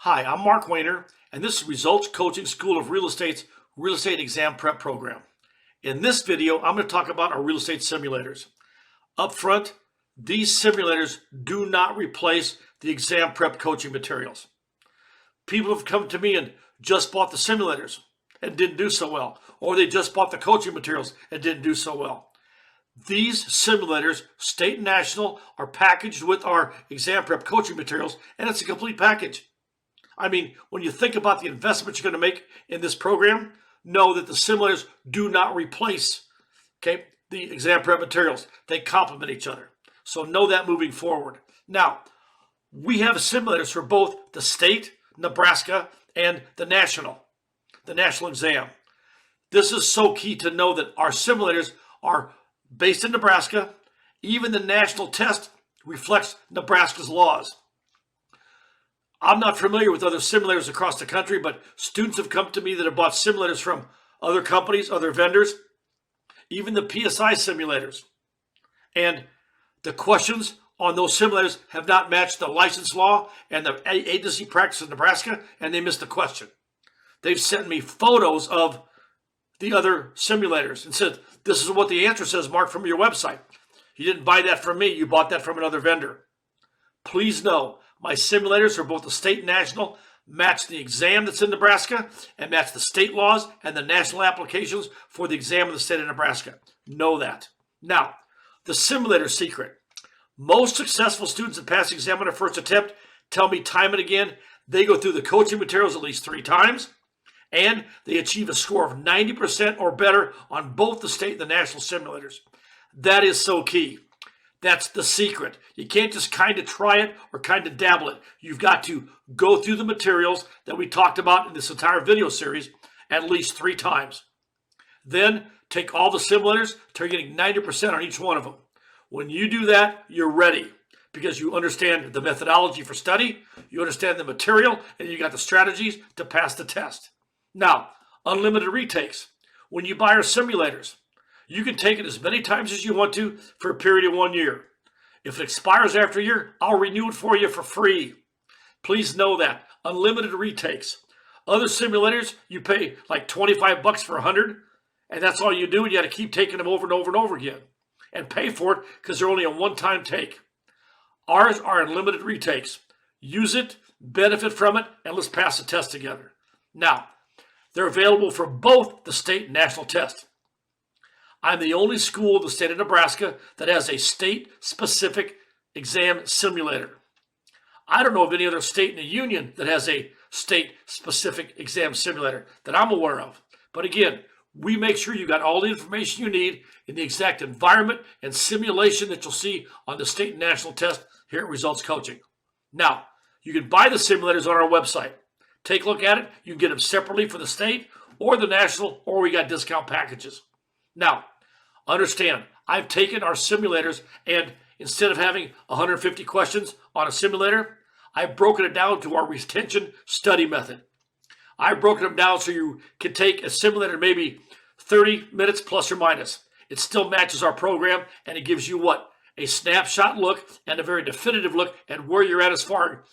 Hi, I'm Mark Wayner, and this is Results Coaching School of Real Estate's Real Estate Exam Prep Program. In this video, I'm going to talk about our real estate simulators. Up front, these simulators do not replace the exam prep coaching materials. People have come to me and just bought the simulators and didn't do so well, or they just bought the coaching materials and didn't do so well. These simulators, state and national, are packaged with our exam prep coaching materials, and it's a complete package. I mean, when you think about the investment you're going to make in this program, know that the simulators do not replace, the exam prep materials. They complement each other. So know that moving forward. Now, we have simulators for both the state, Nebraska, and the national exam. This is so key to know that our simulators are based in Nebraska. Even the national test reflects Nebraska's laws. I'm not familiar with other simulators across the country, but students have come to me that have bought simulators from other companies, other vendors, even the PSI simulators. And the questions on those simulators have not matched the license law and the agency practice in Nebraska, and they missed the question. They've sent me photos of the other simulators and said, this is what the answer says, Mark, from your website. You didn't buy that from me. You bought that from another vendor. Please know, my simulators for both the state and national match the exam that's in Nebraska and match the state laws and the national applications for the exam in the state of Nebraska. Know that. Now, the simulator secret. Most successful students that pass the exam on their first attempt tell me time and again they go through the coaching materials at least 3 times and they achieve a score of 90% or better on both the state and the national simulators. That is so key. That's the secret. You can't just kind of try it or kind of dabble it. You've got to go through the materials that we talked about in this entire video series at least 3 times. Then take all the simulators till you're getting 90% on each one of them. When you do that, you're ready because you understand the methodology for study, you understand the material, and you got the strategies to pass the test. Now, unlimited retakes. When you buy our simulators, you can take it as many times as you want to for a period of 1 year. If it expires after a year, I'll renew it for you for free. Please know that. Unlimited retakes. Other simulators, you pay like $25 for 100, and that's all you do, and you got to keep taking them over and over and over again and pay for it because they're only a one-time take. Ours are unlimited retakes. Use it, benefit from it, and let's pass the test together. Now, they're available for both the state and national test. I'm the only school in the state of Nebraska that has a state-specific exam simulator. I don't know of any other state in the union that has a state-specific exam simulator that I'm aware of. But again, we make sure you got all the information you need in the exact environment and simulation that you'll see on the state and national test here at Results Coaching. Now, you can buy the simulators on our website. Take a look at it. You can get them separately for the state or the national, or we got discount packages. Now, understand, I've taken our simulators and instead of having 150 questions on a simulator, I've broken it down to our retention study method. I've broken them down so you can take a simulator maybe 30 minutes plus or minus. It still matches our program and it gives you what? A snapshot look and a very definitive look at where you're at as far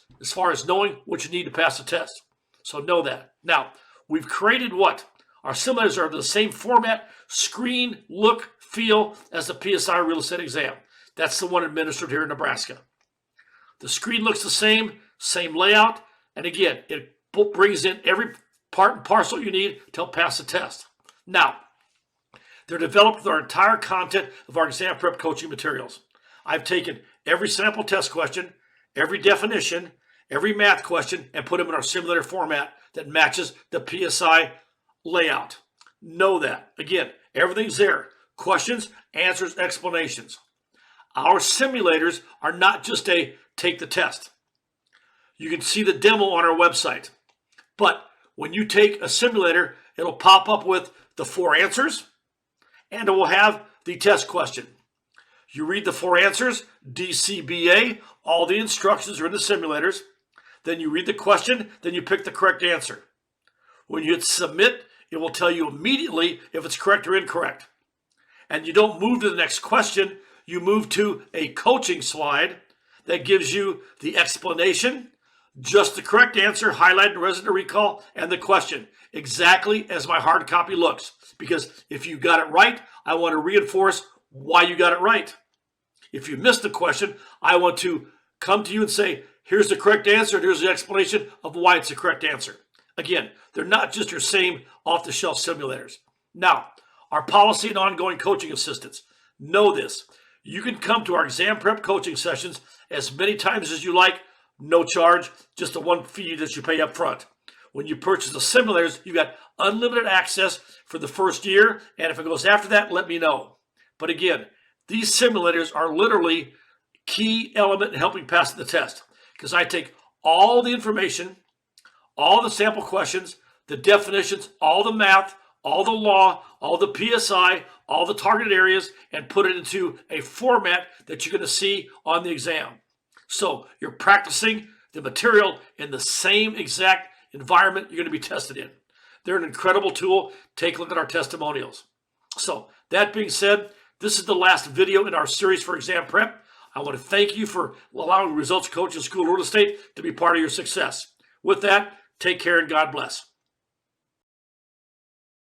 as knowing what you need to pass the test. So know that. Now, we've created what? Our simulators are the same format, screen, look, feel as the PSI real estate exam. That's the one administered here in Nebraska. The screen looks the same layout, and again, it brings in every part and parcel you need to help pass the test. Now, they're developed with our entire content of our exam prep coaching materials. I've taken every sample test question, every definition, every math question, and put them in our simulator format that matches the PSI layout. Know that. Again, everything's there. Questions, answers, explanations. Our simulators are not just a take the test. You can see the demo on our website. But when you take a simulator, it'll pop up with the 4 answers and it will have the test question. You read the 4 answers, DCBA, all the instructions are in the simulators. Then you read the question, then you pick the correct answer. When you hit submit, it will tell you immediately if it's correct or incorrect. And you don't move to the next question, you move to a coaching slide that gives you the explanation, Just the correct answer, highlighted in resident recall, and the question, exactly as my hard copy looks. Because if you got it right, I want to reinforce why you got it right. If you missed the question, I want to come to you and say, here's the correct answer, and here's the explanation of why it's the correct answer. Again, they're not just your same off-the-shelf simulators. Now, our policy and ongoing coaching assistance. Know this. You can come to our exam prep coaching sessions as many times as you like, no charge, just the one fee that you pay up front. When you purchase the simulators, you got unlimited access for the first year, and if it goes after that, let me know. But again, these simulators are literally key element in helping pass the test, because I take all the information, all the sample questions, the definitions, all the math, all the law, all the PSI, all the targeted areas, and put it into a format that you're going to see on the exam. So you're practicing the material in the same exact environment you're going to be tested in. They're an incredible tool. Take a look at our testimonials. So that being said, this is the last video in our series for exam prep. I want to thank you for allowing Results Coaching School of Real Estate to be part of your success. With that, take care and God bless.